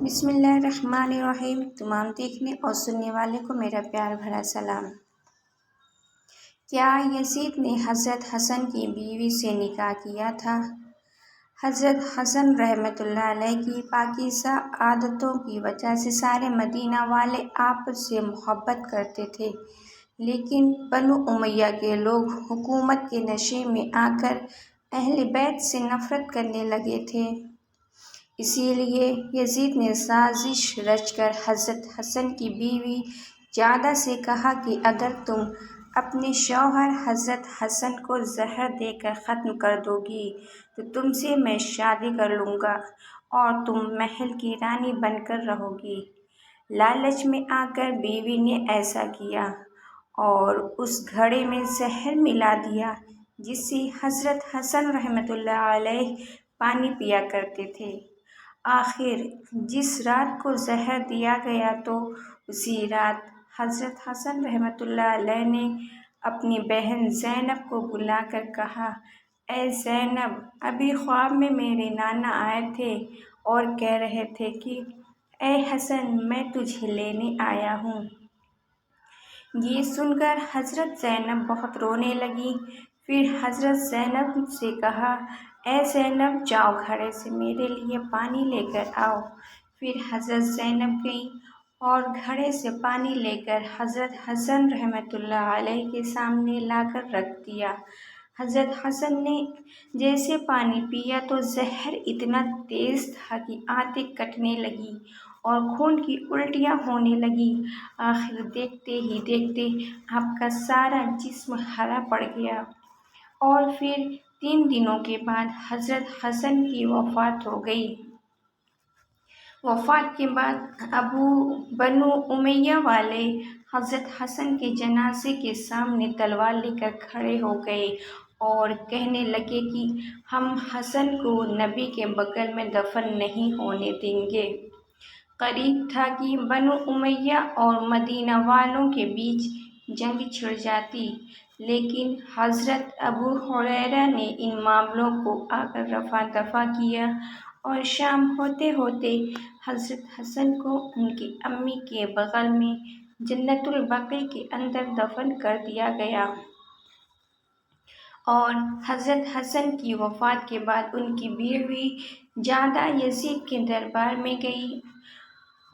بسم اللہ الرحمن الرحیم۔ تمام دیکھنے اور سننے والے کو میرا پیار بھرا سلام۔ کیا یزید نے حضرت حسن کی بیوی سے نکاح کیا تھا؟ حضرت حسن رحمۃ اللہ علیہ کی پاکیزہ عادتوں کی وجہ سے سارے مدینہ والے آپس سے محبت کرتے تھے، لیکن بنو امیہ کے لوگ حکومت کے نشے میں آ کر اہل بیت سے نفرت کرنے لگے تھے۔ اسی لیے یزید نے سازش رچ کر حضرت حسن کی بیوی جعدہ سے کہا کہ اگر تم اپنے شوہر حضرت حسن کو زہر دے کر ختم کر دو گی تو تم سے میں شادی کر لوں گا اور تم محل کی رانی بن کر رہو گی۔ لالچ میں آ کر بیوی نے ایسا کیا اور اس گھڑے میں زہر ملا دیا جس سے حضرت حسن رحمۃ اللہ علیہ پانی پیا کرتے تھے۔ آخر جس رات کو زہر دیا گیا تو اسی رات حضرت حسن رحمۃ اللہ علیہ نے اپنی بہن زینب کو بلا کر کہا، اے زینب، ابھی خواب میں میرے نانا آئے تھے اور کہہ رہے تھے کہ اے حسن، میں تجھے لینے آیا ہوں۔ یہ سن کر حضرت زینب بہت رونے لگیں۔ پھر حضرت زینب سے کہا، اے زینب، جاؤ گھڑے سے میرے لیے پانی لے کر آؤ۔ پھر حضرت زینب گئیں اور گھڑے سے پانی لے کر حضرت حسن رحمۃ اللہ علیہ کے سامنے لا کر رکھ دیا۔ حضرت حسن نے جیسے پانی پیا تو زہر اتنا تیز تھا کہ آنتیں کٹنے لگیں اور خون کی الٹیاں ہونے لگیں۔ آخر دیکھتے ہی دیکھتے آپ کا سارا جسم ہرا پڑ گیا اور پھر 3 دنوں کے بعد حضرت حسن کی وفات ہو گئی۔ وفات کے بعد بنو امیہ والے حضرت حسن کے جنازے کے سامنے تلوار لے کر کھڑے ہو گئے اور کہنے لگے کہ ہم حسن کو نبی کے بغل میں دفن نہیں ہونے دیں گے۔ قریب تھا کہ بنو امیہ اور مدینہ والوں کے بیچ جنگ چھڑ جاتی، لیکن حضرت ابو ہریرہ نے ان معاملوں کو آ کر رفع دفع کیا اور شام ہوتے ہوتے حضرت حسن کو ان کی امی کے بغل میں جنت البقیع کے اندر دفن کر دیا گیا۔ اور حضرت حسن کی وفات کے بعد ان کی بیوی جعدہ یزید کے دربار میں گئی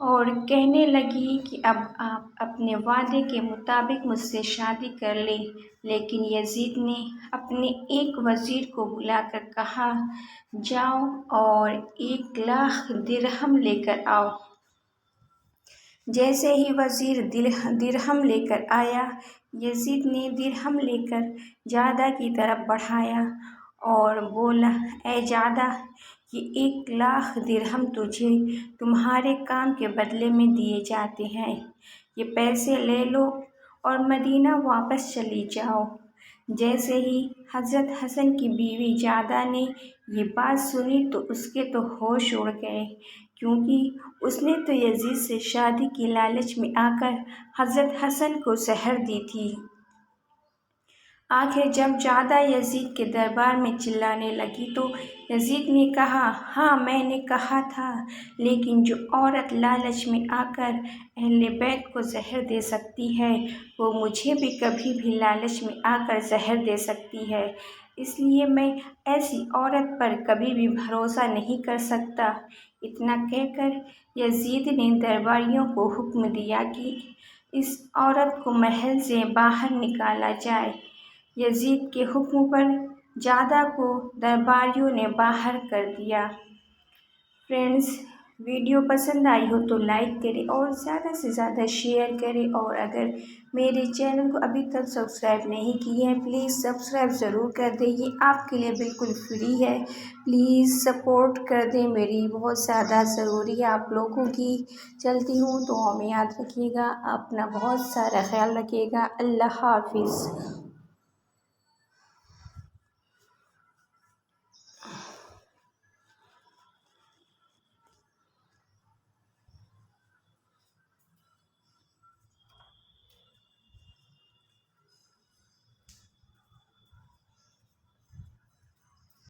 اور کہنے لگی کہ اب آپ اپنے وعدے کے مطابق مجھ سے شادی کر لیں، لیکن یزید نے اپنے ایک وزیر کو بلا کر کہا، جاؤ اور 1,00,000 درہم لے کر آؤ۔ جیسے ہی وزیر درہم لے کر آیا، یزید نے درہم لے کر جعدہ کی طرف بڑھایا اور بولا، اے جعدہ، یہ 1,00,000 درہم تجھے تمہارے کام کے بدلے میں دیے جاتے ہیں، یہ پیسے لے لو اور مدینہ واپس چلی جاؤ۔ جیسے ہی حضرت حسن کی بیوی جعدہ نے یہ بات سنی تو اس کے تو ہوش اڑ گئے، کیونکہ اس نے تو یزید سے شادی کی لالچ میں آ کر حضرت حسن کو زہر دی تھی۔ آخر جب جعدہ یزید کے دربار میں چلانے لگی تو یزید نے کہا، ہاں میں نے کہا تھا، لیکن جو عورت لالچ میں آ کر اہل بیت کو زہر دے سکتی ہے وہ مجھے بھی کبھی بھی لالچ میں آ کر زہر دے سکتی ہے، اس لیے میں ایسی عورت پر کبھی بھی بھروسہ نہیں کر سکتا۔ اتنا کہہ کر یزید نے درباریوں کو حکم دیا کہ اس عورت کو محل سے باہر نکالا جائے۔ یزید کے حکم پر جعدہ کو درباریوں نے باہر کر دیا۔ فرینڈز، ویڈیو پسند آئی ہو تو لائک کریں اور زیادہ سے زیادہ شیئر کریں، اور اگر میرے چینل کو ابھی تک سبسکرائب نہیں کیے ہیں پلیز سبسکرائب ضرور کر دیں، یہ آپ کے لیے بالکل فری ہے۔ پلیز سپورٹ کر دیں، میری بہت زیادہ ضروری ہے آپ لوگوں کی۔ چلتی ہوں، دعاؤں میں یاد رکھیے گا، اپنا بہت سارا خیال رکھیے گا۔ اللہ حافظ۔